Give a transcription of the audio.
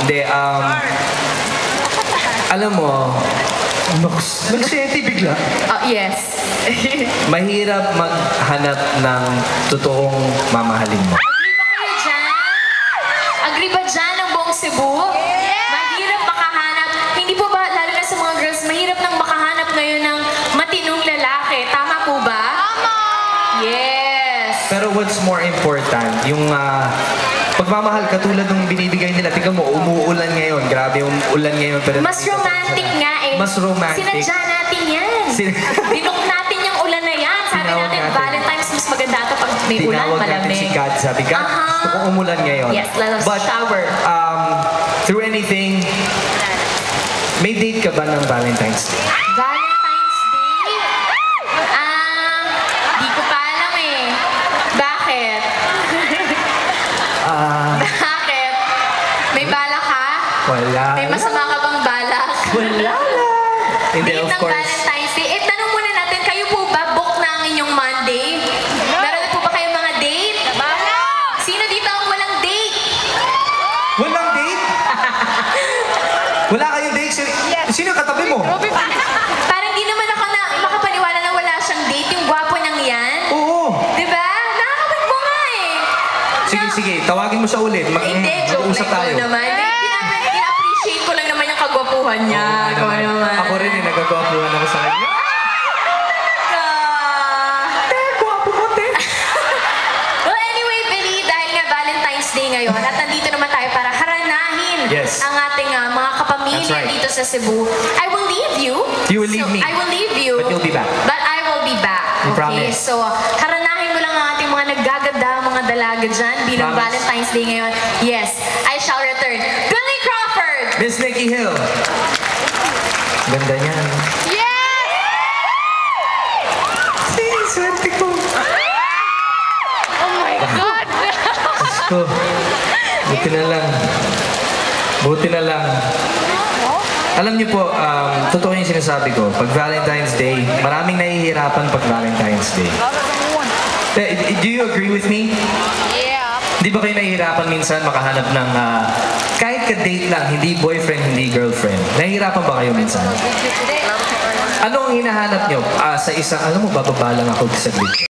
Hindi, alam mo, nagsenti bigla. Yes. Mahirap maghanap ng totoong mamahalin mo. Agree ba kayo dyan? Agree ba dyan ang buong Cebu? Mahirap makahanap. Hindi po ba, lalo na sa mga girls, mahirap nang makahanap ngayon ng matinong lalaki. Tama po ba? Tama! Yes! Pero what's more important, yung pagmamahal katulad ng binibigay nila. Tingnan mo, umuulan ngayon. Grabe yung ulan ngayon. Pero mas romantic nga eh. Mas romantic. Sinadya natin yan. Dinook natin yung ulan na yan. Sabi natin, Valentine's mas maganda ito pag may ulan, malamig. Tinawag natin si God. Sabi, God, gusto kong umulan ngayon. Yes, let us shower. Through anything, may date ka ba ng Valentine's Day? Valentine's Day? Di ko pa alam eh. Bakit? Bakit? May balak ka? Wala. May masama ka bang balak? Wala lang. Hindi, Date of ng course. Valentine's Day. Tanong muna natin, kayo po ba book na ang inyong Monday? Meron na po ba kayong mga date? Sino dito ang walang date? Walang date? Wala kayong date? Sino katabi mo? Parang di naman ako na makapaniwala na wala siyang date. Yung gwapo niyang yan. Oo. Diba? Nakakabit mo nga eh. Sige. Tawagin mo siya ulit. Hindi, joke Mag-uusap lang tayo. ko naman. Ina-appreciate ko lang naman yung kagwapuhan niya. Ikaw naman. Ako rin yung nagagwapuhan ako sa kanya. Well, anyway, Billy, dahil nga Valentine's Day ngayon at nandito naman tayo para haranahin ang ating mga kapamilya dito sa Cebu. I will leave you. You will leave me. I will leave you. But you'll be back. But I will be back. You Okay? promise. So, haranahin mo lang ang ating mga naggaganda, mga dalaga dyan bilang Promise. Valentine's Day ngayon. Yes, I shall return. Billy Crawford! Miss Nikki Hill. Ganda niyan. Yes! Swerte ko. Oh my God! Gusto. Buti na lang. Buti na lang. Alam niyo po, totoo yung sinasabi ko. Pag Valentine's Day, maraming nahihirapan pag Valentine's Day. Do you agree with me? Yeah. Di ba kayo nahihirapan minsan makahanap ng kahit ka-date lang, hindi boyfriend, hindi girlfriend? Nahihirapan ba kayo minsan? Ano ang hinahanap niyo? Sa isang, alam mo, bababa lang ako sa date.